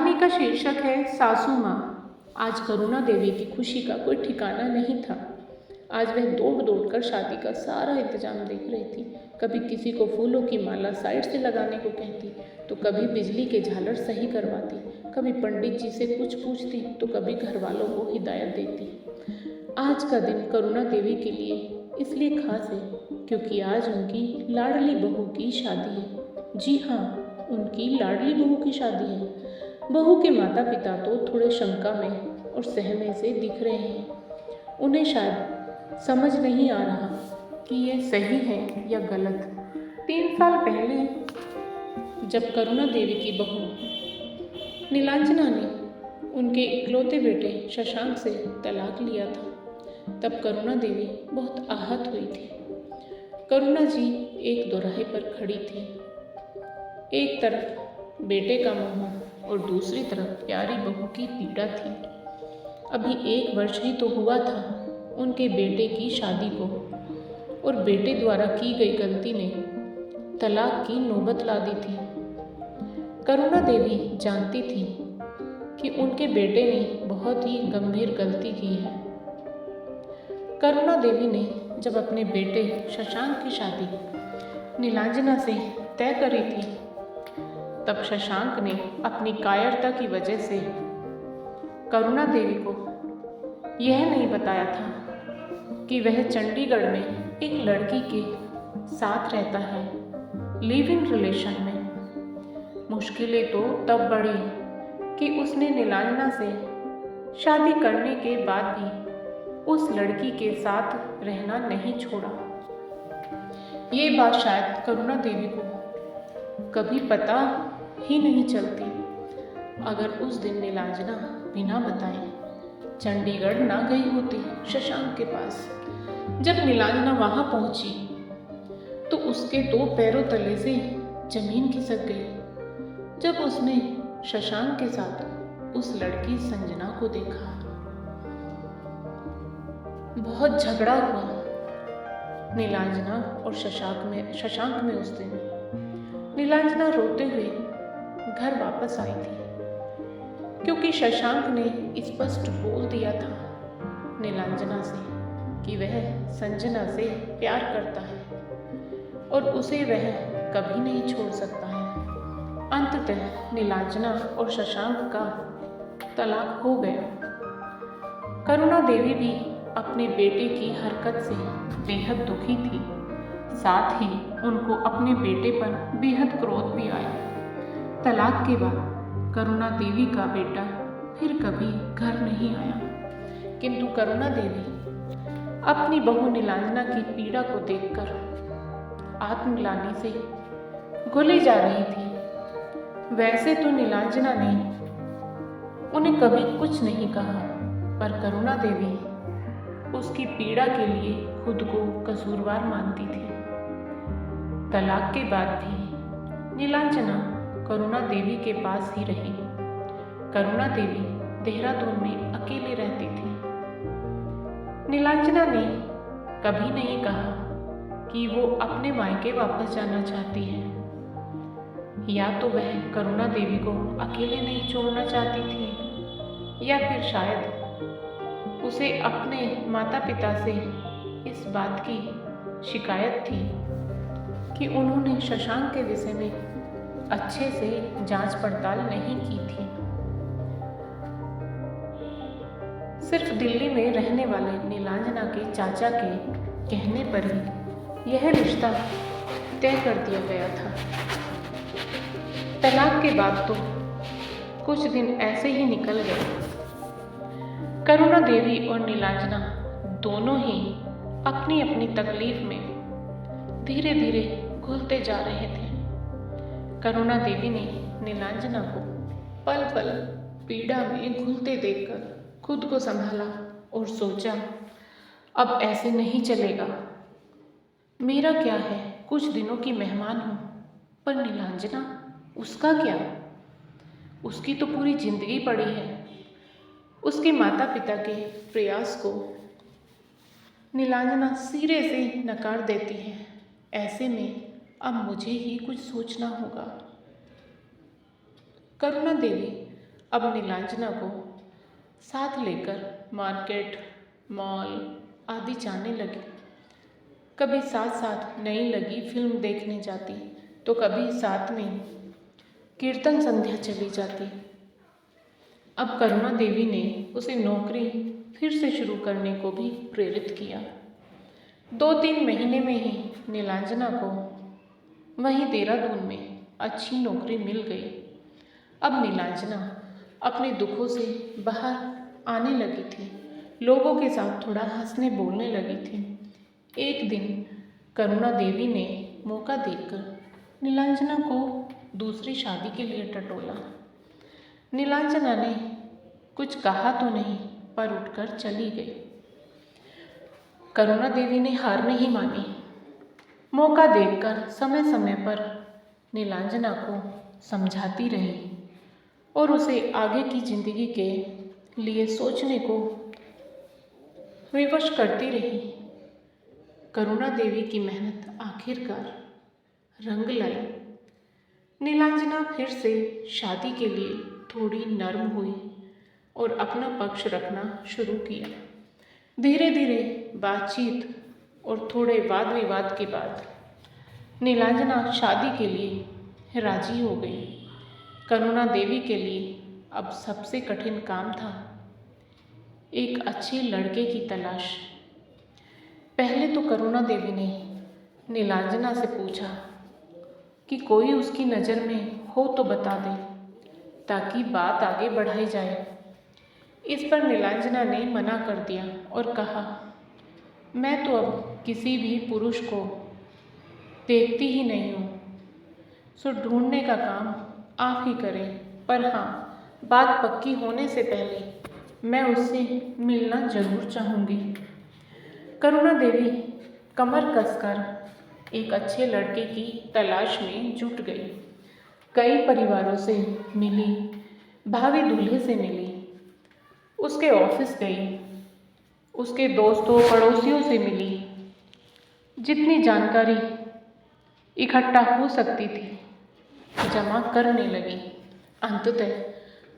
कहानी का शीर्षक है सासू माँ। आज करुणा देवी की खुशी का कोई ठिकाना नहीं था। आज वह दौड़ दौड़ कर शादी का सारा इंतजाम देख रही थी। कभी किसी को फूलों की माला साइड से लगाने को कहती, तो कभी बिजली के झालर सही करवाती, कभी पंडित जी से कुछ पूछती, तो कभी घर वालों को हिदायत देती। आज का दिन करुणा देवी के लिए इसलिए खास है क्योंकि आज उनकी लाडली बहू की शादी है। जी हाँ, उनकी लाडली बहू की शादी है। बहू के माता पिता तो थोड़े शंका में और सहमे से दिख रहे हैं। उन्हें शायद समझ नहीं आ रहा कि ये सही है या गलत। 3 साल पहले जब करुणा देवी की बहू नीलांजना ने उनके इकलौते बेटे शशांक से तलाक लिया था, तब करुणा देवी बहुत आहत हुई थी। करुणा जी एक दोराहे पर खड़ी थी। एक तरफ बेटे का मोह और दूसरी तरफ प्यारी बहू की पीड़ा थी। अभी 1 वर्ष ही तो हुआ था उनके बेटे की शादी को, और बेटे द्वारा की गई गलती ने तलाक की नौबत ला दी थी। करुणा देवी जानती थी कि उनके बेटे ने बहुत ही गंभीर गलती की है। करुणा देवी ने जब अपने बेटे शशांक की शादी नीलांजना से तय करी थी, तब शशांक ने अपनी कायरता की वजह से करुणा देवी को यह नहीं बताया था कि वह चंडीगढ़ में एक लड़की के साथ रहता है, लिव इन रिलेशन में। मुश्किलें तो तब बढ़ी कि उसने नीलांजना से शादी करने के बाद भी उस लड़की के साथ रहना नहीं छोड़ा। ये बात शायद करुणा देवी को कभी पता ही नहीं चलती अगर उस दिन नीलांजना बिना बताए चंडीगढ़ ना गई होती शशांक के पास। जब नीलांजना वहां पहुंची तो उसके 2 पैरों तले से जमीन खिसक गई जब उसने शशांक के साथ उस लड़की संजना को देखा। बहुत झगड़ा हुआ नीलांजना और शशांक में उस दिन। नीलांजना रोते हुए घर वापस आई थी क्योंकि शशांक ने स्पष्ट बोल दिया था नीलांजना से कि वह संजना से प्यार करता है और उसे वह कभी नहीं छोड़ सकता है। अंततः नीलांजना और शशांक का तलाक हो गया। करुणा देवी भी अपने बेटे की हरकत से बेहद दुखी थी। साथ ही उनको अपने बेटे पर बेहद क्रोध भी आया। तलाक के बाद करुणा देवी का बेटा फिर कभी घर नहीं आया, किंतु करुणा देवी अपनी बहू नीलांजना की पीड़ा को देखकर आत्मग्लानि से घुली जा रही थी। वैसे तो नीलांजना ने उन्हें कभी कुछ नहीं कहा, पर करुणा देवी उसकी पीड़ा के लिए खुद को कसूरवार मानती थी। तलाक के बाद भी नीलांजना करुणा देवी के पास ही रही। करुणा देवी देहरादून में अकेले रहती थी। नीलांजना ने कभी नहीं कहा कि वो अपने मायके वापस जाना चाहती है, या तो वह करुणा देवी को अकेले नहीं छोड़ना चाहती थी, या फिर शायद उसे अपने माता पिता से इस बात की शिकायत थी कि उन्होंने शशांक के विषय में अच्छे से जांच पड़ताल नहीं की थी। सिर्फ दिल्ली में रहने वाले नीलांजना के चाचा के कहने पर ही यह रिश्ता तय कर दिया गया था। तलाक के बाद तो कुछ दिन ऐसे ही निकल गए। करुणा देवी और नीलांजना दोनों ही अपनी अपनी तकलीफ में धीरे धीरे घुलते जा रहे थे। करुणा देवी ने नीलांजना को पल पल पीड़ा में घुलते देखकर खुद को संभाला और सोचा, अब ऐसे नहीं चलेगा। मेरा क्या है, कुछ दिनों की मेहमान हूँ, पर नीलांजना, उसका क्या? उसकी तो पूरी जिंदगी पड़ी है। उसके माता पिता के प्रयास को नीलांजना सिरे से नकार देती है। ऐसे में अब मुझे ही कुछ सोचना होगा। करुणा देवी अब नीलांजना को साथ लेकर मार्केट, मॉल आदि जाने लगी। कभी साथ साथ नई लगी फिल्म देखने जाती तो कभी साथ में कीर्तन संध्या चली जाती। अब करुणा देवी ने उसे नौकरी फिर से शुरू करने को भी प्रेरित किया। 2-3 महीने में ही नीलांजना को वहीं देहरादून में अच्छी नौकरी मिल गई। अब नीलांजना अपने दुखों से बाहर आने लगी थी, लोगों के साथ थोड़ा हंसने बोलने लगी थी। एक दिन करुणा देवी ने मौका देखकर नीलांजना को दूसरी शादी के लिए टटोला। नीलांजना ने कुछ कहा तो नहीं, पर उठकर चली गई। करुणा देवी ने हार नहीं मानी। मौका देखकर समय समय पर नीलांजना को समझाती रही और उसे आगे की जिंदगी के लिए सोचने को विवश करती रही। करुणा देवी की मेहनत आखिरकार रंग लाई। नीलांजना फिर से शादी के लिए थोड़ी नर्म हुई और अपना पक्ष रखना शुरू किया। धीरे धीरे बातचीत और थोड़े वाद विवाद के बाद नीलांजना शादी के लिए राजी हो गई। करुणा देवी के लिए अब सबसे कठिन काम था एक अच्छे लड़के की तलाश। पहले तो करुणा देवी ने नीलांजना से पूछा कि कोई उसकी नज़र में हो तो बता दे ताकि बात आगे बढ़ाई जाए। इस पर नीलांजना ने मना कर दिया और कहा, मैं तो अब किसी भी पुरुष को देखती ही नहीं हूँ, सो ढूंढने का काम आप ही करें। पर हाँ, बात पक्की होने से पहले मैं उससे मिलना जरूर चाहूँगी। करुणा देवी कमर कसकर एक अच्छे लड़के की तलाश में जुट गई। कई परिवारों से मिली, भावी दूल्हे से मिली, उसके ऑफिस गई, उसके दोस्तों पड़ोसियों से मिली। जितनी जानकारी इकट्ठा हो सकती थी जमा करने लगी। अंततः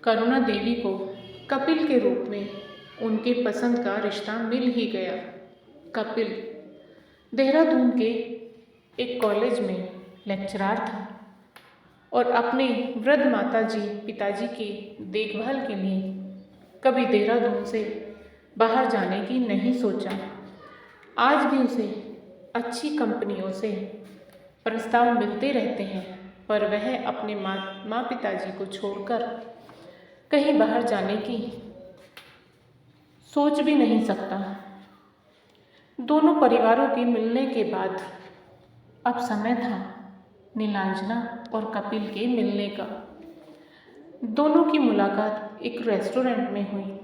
करुणा देवी को कपिल के रूप में उनके पसंद का रिश्ता मिल ही गया। कपिल देहरादून के एक कॉलेज में लेक्चरार था और अपने वृद्ध माताजी पिताजी की देखभाल के लिए कभी देहरादून से बाहर जाने की नहीं सोचा। आज भी उसे अच्छी कंपनियों से प्रस्ताव मिलते रहते हैं, पर वह अपने माँ पिताजी को छोड़कर कहीं बाहर जाने की सोच भी नहीं सकता। दोनों परिवारों के मिलने के बाद अब समय था नीलांजना और कपिल के मिलने का। दोनों की मुलाकात एक रेस्टोरेंट में हुई।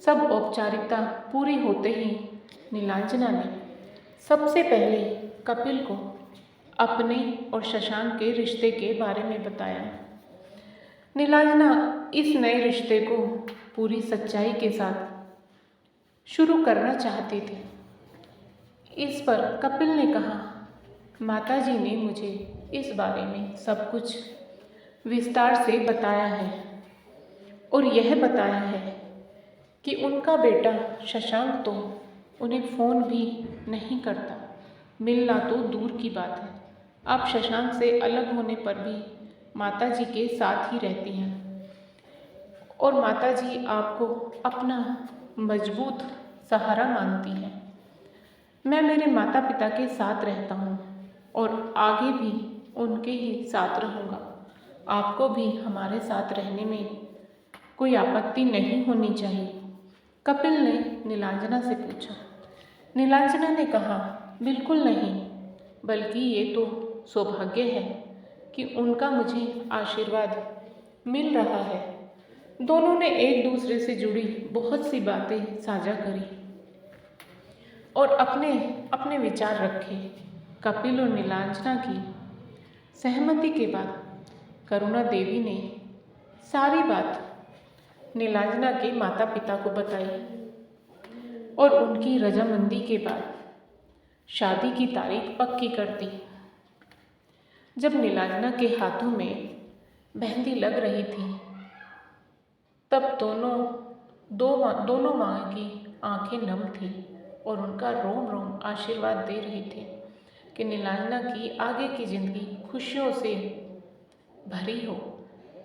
सब औपचारिकता पूरी होते ही नीलांजना ने सबसे पहले कपिल को अपने और शशांक के रिश्ते के बारे में बताया। नीलांजना इस नए रिश्ते को पूरी सच्चाई के साथ शुरू करना चाहती थी। इस पर कपिल ने कहा, माताजी ने मुझे इस बारे में सब कुछ विस्तार से बताया है और यह बताया है कि उनका बेटा शशांक तो उन्हें फ़ोन भी नहीं करता, मिलना तो दूर की बात है। आप शशांक से अलग होने पर भी माताजी के साथ ही रहती हैं और माताजी आपको अपना मजबूत सहारा मानती हैं। मैं मेरे माता पिता के साथ रहता हूँ और आगे भी उनके ही साथ रहूँगा। आपको भी हमारे साथ रहने में कोई आपत्ति नहीं होनी चाहिए। कपिल ने नीलांजना से पूछा। नीलांजना ने कहा, बिल्कुल नहीं, बल्कि ये तो सौभाग्य है कि उनका मुझे आशीर्वाद मिल रहा है। दोनों ने एक दूसरे से जुड़ी बहुत सी बातें साझा करी और अपने अपने विचार रखे। कपिल और नीलांजना की सहमति के बाद करुणा देवी ने सारी बात नीलांजना के माता पिता को बताई और उनकी रजामंदी के बाद शादी की तारीख पक्की कर दी। जब नीलांजना के हाथों में मेहंदी लग रही थी तब दोनों माँ की आंखें नम थीं और उनका रोम रोम आशीर्वाद दे रहे थे कि नीलांजना की आगे की जिंदगी खुशियों से भरी हो।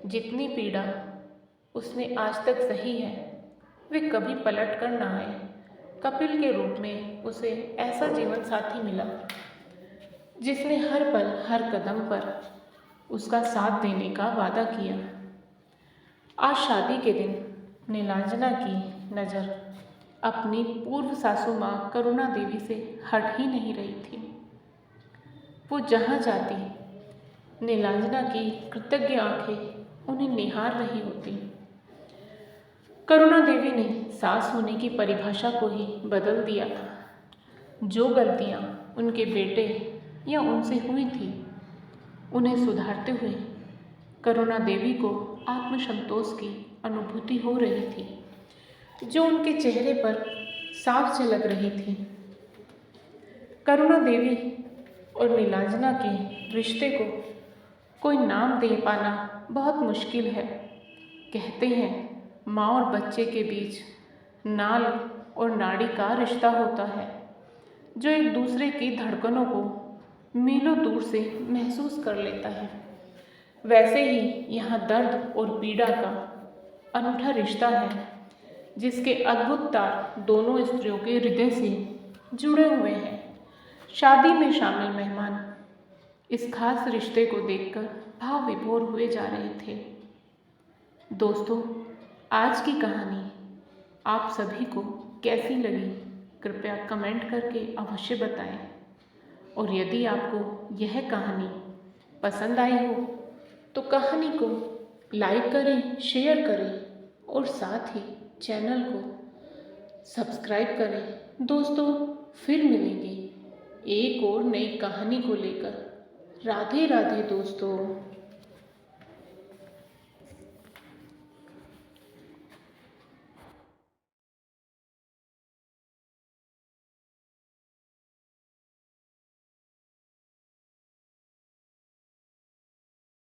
जितनी पीड़ा उसने आज तक सही है वे कभी पलट कर ना आए। कपिल के रूप में उसे ऐसा जीवन साथी मिला जिसने हर पल हर कदम पर उसका साथ देने का वादा किया। आज शादी के दिन नीलांजना की नज़र अपनी पूर्व सासू माँ करुणा देवी से हट ही नहीं रही थी। वो जहाँ जाती नीलांजना की कृतज्ञ आंखें उन्हें निहार रही होती। करुणा देवी ने सास होने की परिभाषा को ही बदल दिया था। जो गलतियाँ उनके बेटे या उनसे हुई थी उन्हें सुधारते हुए करुणा देवी को आत्मसंतोष की अनुभूति हो रही थी जो उनके चेहरे पर साफ झलक रही थी। करुणा देवी और नीलांजना के रिश्ते को कोई नाम दे पाना बहुत मुश्किल है। कहते हैं माँ और बच्चे के बीच नाल और नाड़ी का रिश्ता होता है जो एक दूसरे की धड़कनों को मीलों दूर से महसूस कर लेता है। वैसे ही यहाँ दर्द और पीड़ा का अनूठा रिश्ता है जिसके अद्भुत तार दोनों स्त्रियों के हृदय से जुड़े हुए हैं। शादी में शामिल मेहमान इस खास रिश्ते को देखकर भाव विभोर हुए जा रहे थे। दोस्तों, आज की कहानी आप सभी को कैसी लगी कृपया कमेंट करके अवश्य बताएं। और यदि आपको यह कहानी पसंद आई हो तो कहानी को लाइक करें, शेयर करें और साथ ही चैनल को सब्सक्राइब करें। दोस्तों, फिर मिलेंगे एक और नई कहानी को लेकर। राधे राधे दोस्तों।